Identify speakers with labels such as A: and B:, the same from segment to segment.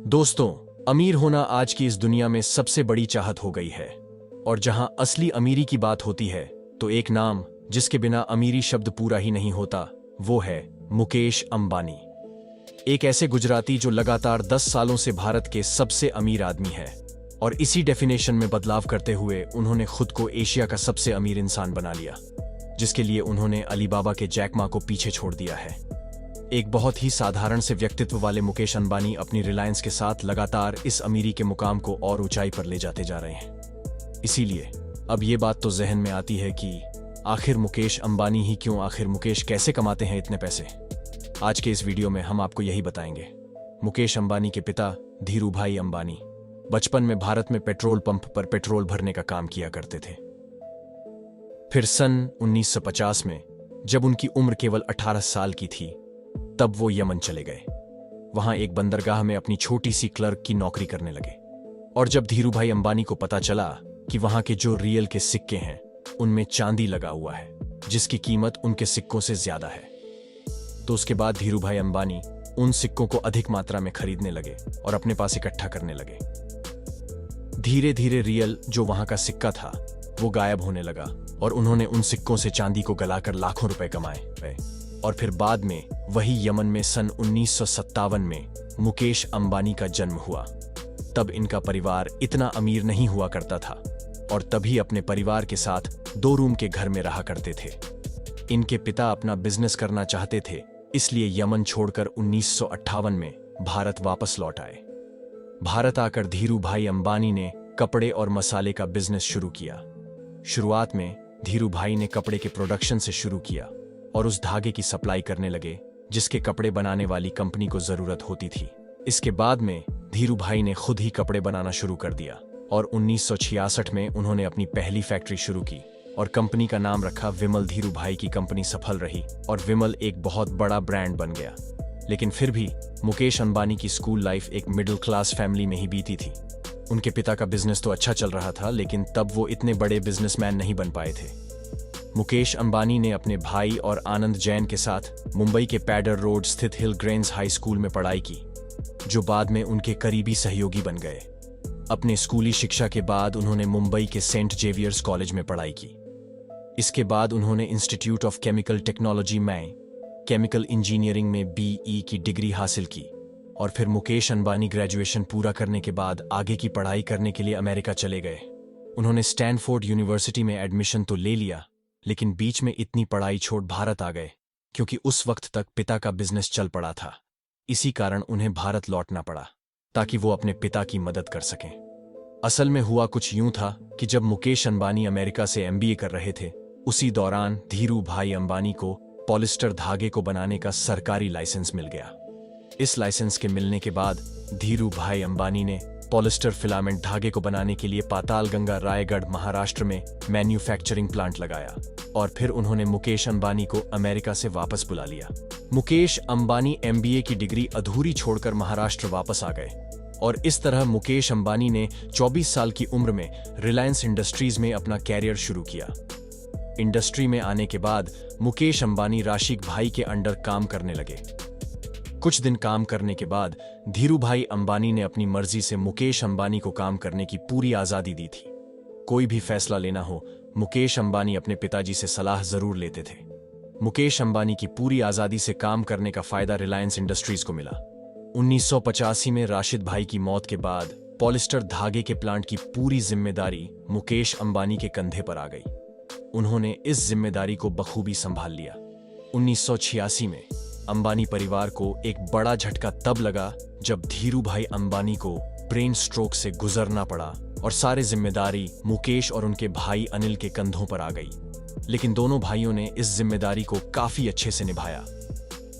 A: दोस्तों, अमीर होना आज की इस दुनिया में सबसे बड़ी चाहत हो गई है। और जहां असली अमीरी की बात होती है तो एक नाम जिसके बिना अमीरी शब्द पूरा ही नहीं होता, वो है मुकेश अंबानी। एक ऐसे गुजराती जो लगातार 10 सालों से भारत के सबसे अमीर आदमी है, और इसी डेफिनेशन में बदलाव करते हुए उन्होंने खुद को एशिया का सबसे अमीर इंसान बना लिया, जिसके लिए उन्होंने अलीबाबा के जैक मा को पीछे छोड़ दिया है। एक बहुत ही साधारण से व्यक्तित्व वाले मुकेश अंबानी अपनी रिलायंस के साथ लगातार इस अमीरी के मुकाम को और ऊंचाई पर ले जाते जा रहे हैं। इसीलिए अब ये बात तो जहन में आती है कि आखिर मुकेश अंबानी ही क्यों, आखिर मुकेश कैसे कमाते हैं इतने पैसे। आज के इस वीडियो में हम आपको यही बताएंगे। मुकेश अंबानी के पिता धीरूभाई अंबानी बचपन में भारत में पेट्रोल पंप पर पेट्रोल भरने का काम किया करते थे। फिर सन 1950 में जब उनकी उम्र केवल 18 साल की थी, तब वो यमन चले गए। वहां एक बंदरगाह में अपनी छोटी सी क्लर्क की नौकरी करने लगे। और जब धीरूभाई अंबानी को पता चला कि वहां के जो रियल के सिक्के हैं उनमें चांदी लगा हुआ है, जिसकी कीमत उनके सिक्कों से ज्यादा है, तो उसके बाद धीरूभाई अंबानी उन सिक्कों को अधिक मात्रा में खरीदने लगे और अपने पास इकट्ठा करने लगे। धीरे धीरे रियल जो वहां का सिक्का था वो गायब होने लगा और उन्होंने उन सिक्कों से चांदी को गलाकर लाखों रुपए कमाए। और फिर बाद में वही यमन में सन 1957 में मुकेश अंबानी का जन्म हुआ। तब इनका परिवार इतना अमीर नहीं हुआ करता था और तभी अपने परिवार के साथ 2 रूम के घर में रहा करते थे। इनके पिता अपना बिजनेस करना चाहते थे, इसलिए यमन छोड़कर 1958 में भारत वापस लौट आए। भारत आकर धीरूभाई अंबानी ने कपड़े और मसाले का बिजनेस शुरू किया। शुरुआत में धीरूभाई ने कपड़े के प्रोडक्शन से शुरू किया और उस धागे की सप्लाई करने लगे जिसके कपड़े बनाने वाली कंपनी को जरूरत होती थी। इसके बाद में धीरूभाई ने खुद ही कपड़े बनाना शुरू कर दिया और 1966 में उन्होंने अपनी पहली फैक्ट्री शुरू की और कंपनी का नाम रखा विमल। धीरूभाई की कंपनी सफल रही और विमल एक बहुत बड़ा ब्रांड बन गया। लेकिन फिर भी मुकेश अंबानी की स्कूल लाइफ एक मिडिल क्लास फैमिली में ही बीती थी। उनके पिता का बिजनेस तो अच्छा चल रहा था, लेकिन तब वो इतने बड़े बिजनेसमैन नहीं बन पाए थे। मुकेश अंबानी ने अपने भाई और आनंद जैन के साथ मुंबई के पैडर रोड स्थित हिल ग्रेन्स हाई स्कूल में पढ़ाई की, जो बाद में उनके करीबी सहयोगी बन गए। अपने स्कूली शिक्षा के बाद उन्होंने मुंबई के सेंट जेवियर्स कॉलेज में पढ़ाई की। इसके बाद उन्होंने इंस्टीट्यूट ऑफ केमिकल टेक्नोलॉजी में केमिकल इंजीनियरिंग में BE की डिग्री हासिल की। और फिर मुकेश अंबानी ग्रेजुएशन पूरा करने के बाद आगे की पढ़ाई करने के लिए अमेरिका चले गए। उन्होंने स्टैनफोर्ड यूनिवर्सिटी में एडमिशन तो ले लिया, लेकिन बीच में इतनी पढ़ाई छोड़ भारत आ गए क्योंकि उस वक्त तक पिता का बिजनेस चल पड़ा था। इसी कारण उन्हें भारत लौटना पड़ा ताकि वो अपने पिता की मदद कर सकें। असल में हुआ कुछ यूं था कि जब मुकेश अंबानी अमेरिका से MBA कर रहे थे, उसी दौरान धीरूभाई अंबानी को पॉलिस्टर धागे को बनाने का सरकारी लाइसेंस मिल गया। इस लाइसेंस के मिलने के बाद धीरूभाई अंबानी ने पॉलिस्टर फिलामेंट धागे को बनाने के लिए पातालगंगा रायगढ़ महाराष्ट्र में मैन्युफैक्चरिंग प्लांट लगाया और फिर उन्होंने मुकेश अंबानी को अमेरिका से वापस बुला लिया। मुकेश अंबानी MBA की डिग्री अधूरी छोड़कर महाराष्ट्र वापस आ गए और इस तरह मुकेश अंबानी ने 24 साल की उम्र में रिलायंस इंडस्ट्रीज में अपना कैरियर शुरू किया। इंडस्ट्री में आने के बाद मुकेश अंबानी राशिक भाई के अंडर काम करने लगे। कुछ दिन काम करने के बाद धीरूभाई अंबानी ने अपनी मर्जी से मुकेश अंबानी को काम करने की पूरी आजादी दी थी। कोई भी फैसला लेना हो, मुकेश अंबानी अपने पिताजी से सलाह जरूर लेते थे। मुकेश अंबानी की पूरी आजादी से काम करने का फायदा रिलायंस इंडस्ट्रीज को मिला। 1985 में राशिद भाई की मौत के बाद पॉलिस्टर धागे के प्लांट की पूरी जिम्मेदारी मुकेश अंबानी के कंधे पर आ गई। उन्होंने इस जिम्मेदारी को बखूबी संभाल लिया। 1986 में अंबानी परिवार को एक बड़ा झटका तब लगा जब धीरूभाई अंबानी को ब्रेन स्ट्रोक से गुजरना पड़ा और सारी जिम्मेदारी मुकेश और उनके भाई अनिल के कंधों पर आ गई। लेकिन दोनों भाइयों ने इस जिम्मेदारी को काफी अच्छे से निभाया।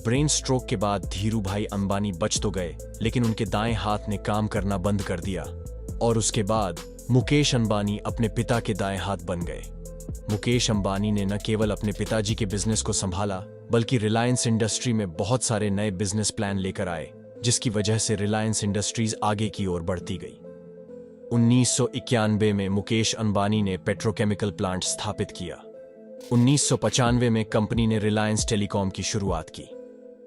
A: ब्रेन स्ट्रोक के बाद धीरूभाई अंबानी बच तो गए, लेकिन उनके दाएं हाथ ने काम करना बंद कर दिया और उसके बाद मुकेश अंबानी अपने पिता के दाएं हाथ बन गए। मुकेश अंबानी ने न केवल अपने पिताजी के बिजनेस को संभाला, बल्कि रिलायंस इंडस्ट्री में बहुत सारे नए बिजनेस प्लान लेकर आए, जिसकी वजह से रिलायंस इंडस्ट्रीज आगे की ओर बढ़ती गई। 1991 में मुकेश अंबानी ने पेट्रोकेमिकल प्लांट स्थापित किया। 1995 में कंपनी ने रिलायंस टेलीकॉम की शुरुआत की।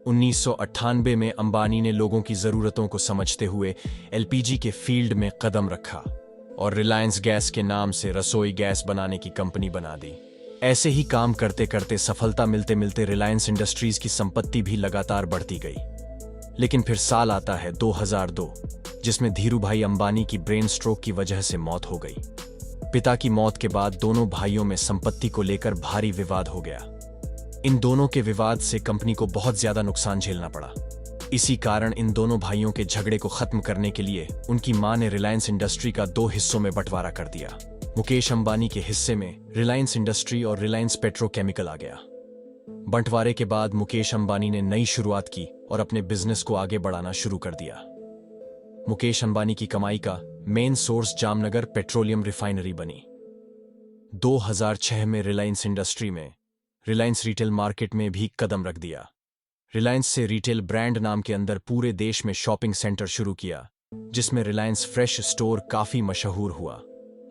A: 1998 में अंबानी ने लोगों की जरूरतों को समझते हुए एलपीजी के फील्ड में कदम रखा और रिलायंस गैस के नाम से रसोई गैस बनाने की कंपनी बना दी। ऐसे ही काम करते करते सफलता मिलते मिलते रिलायंस इंडस्ट्रीज की संपत्ति भी लगातार बढ़ती गई। लेकिन फिर साल आता है 2002, जिसमें धीरूभाई अंबानी की ब्रेन स्ट्रोक की वजह से मौत हो गई। पिता की मौत के बाद दोनों भाइयों में संपत्ति को लेकर भारी विवाद हो गया। इन दोनों के विवाद से कंपनी को बहुत ज्यादा नुकसान झेलना पड़ा। इसी कारण इन दोनों भाइयों के झगड़े को खत्म करने के लिए उनकी मां ने रिलायंस इंडस्ट्री का 2 हिस्सों में बंटवारा कर दिया। मुकेश अंबानी के हिस्से में रिलायंस इंडस्ट्री और रिलायंस पेट्रोकेमिकल आ गया। बंटवारे के बाद मुकेश अंबानी ने नई शुरुआत की और अपने बिजनेस को आगे बढ़ाना शुरू कर दिया। मुकेश अंबानी की कमाई का main source Jamnagar petroleum refinery बनी। 2006 में रिलायंस इंडस्ट्री में रिलायंस रिटेल मार्केट में भी कदम रख दिया। रिलायंस से रिटेल ब्रांड नाम के अंदर पूरे देश में शॉपिंग सेंटर शुरू किया, जिसमें रिलायंस फ्रेश स्टोर काफी मशहूर हुआ।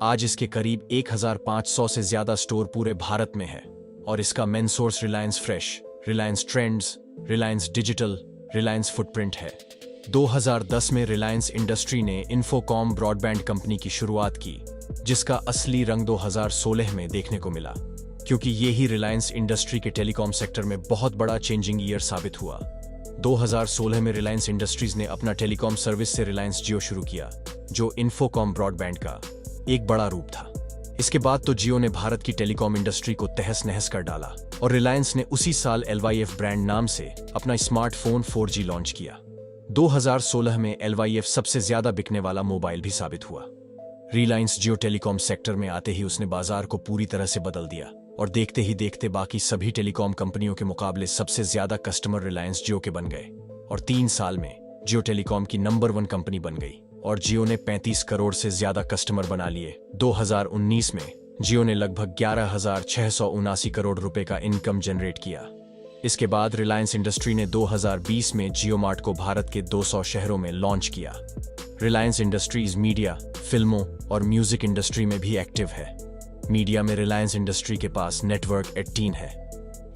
A: आज इसके करीब 1500 से ज्यादा स्टोर पूरे भारत में है और इसका main source Reliance fresh, Reliance trends, Reliance digital, Reliance footprint है। 2010 में रिलायंस इंडस्ट्री ने इन्फोकॉम ब्रॉडबैंड कंपनी की शुरुआत की, जिसका असली रंग 2016 में देखने को मिला, क्योंकि ये ही रिलायंस इंडस्ट्री के टेलीकॉम सेक्टर में बहुत बड़ा चेंजिंग ईयर साबित हुआ। 2016 में रिलायंस इंडस्ट्रीज ने अपना टेलीकॉम सर्विस से रिलायंस जियो शुरू किया, जो इन्फोकॉम ब्रॉडबैंड का एक बड़ा रूप था। इसके बाद तो जियो ने भारत की टेलीकॉम इंडस्ट्री को तहस नहस कर डाला और रिलायंस ने उसी साल LYF ब्रांड नाम से अपना स्मार्टफोन 4G लॉन्च किया। 2016 में LYF सबसे ज्यादा बिकने वाला मोबाइल भी साबित हुआ। रिलायंस जियो टेलीकॉम सेक्टर में आते ही उसने बाजार को पूरी तरह से बदल दिया और देखते ही देखते बाकी सभी टेलीकॉम कंपनियों के मुकाबले सबसे ज्यादा कस्टमर रिलायंस जियो के बन गए और 3 साल में जियो टेलीकॉम की नंबर 1 कंपनी बन गई और जियो ने 35 करोड़ से ज्यादा कस्टमर बना लिए। 2019 में जियो ने लगभग 11,679 करोड़ रुपए का इनकम जनरेट किया। इसके बाद रिलायंस इंडस्ट्री ने 2020 में जियो मार्ट को भारत के 200 शहरों में लॉन्च किया। रिलायंस इंडस्ट्रीज मीडिया, फिल्मों और म्यूजिक इंडस्ट्री में भी एक्टिव है। मीडिया में रिलायंस इंडस्ट्री के पास नेटवर्क 18 है।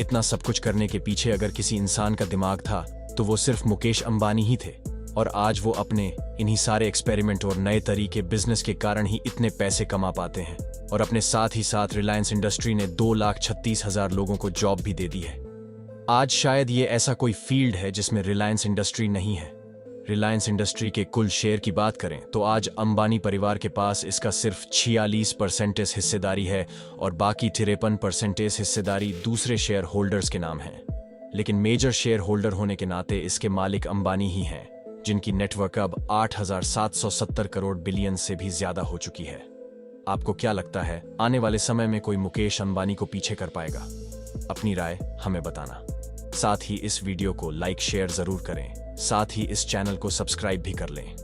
A: इतना सब कुछ करने के पीछे अगर किसी इंसान का दिमाग था तो वो सिर्फ मुकेश अंबानी ही थे और आज वो अपने इन्हीं सारे एक्सपेरिमेंट और नए तरीके बिजनेस के कारण ही इतने पैसे कमा पाते हैं और अपने साथ ही साथ रिलायंस इंडस्ट्री ने 2,36,000 लोगों को जॉब भी दे दी है। आज शायद ये ऐसा कोई फील्ड है जिसमें रिलायंस इंडस्ट्री नहीं है। रिलायंस इंडस्ट्री के कुल शेयर की बात करें तो आज अंबानी परिवार के पास इसका सिर्फ 46% हिस्सेदारी है और बाकी 53% हिस्सेदारी दूसरे शेयर होल्डर्स के नाम है। लेकिन मेजर शेयर होल्डर होने के नाते इसके मालिक अंबानी ही हैं, जिनकी नेटवर्क अब 8,770 करोड़ बिलियन से भी ज्यादा हो चुकी है। आपको क्या लगता है, आने वाले समय में कोई मुकेश अंबानी को पीछे कर पाएगा? अपनी राय हमें बताना। साथ ही इस वीडियो को लाइक शेयर जरूर करें। साथ ही इस चैनल को सब्सक्राइब भी कर लें।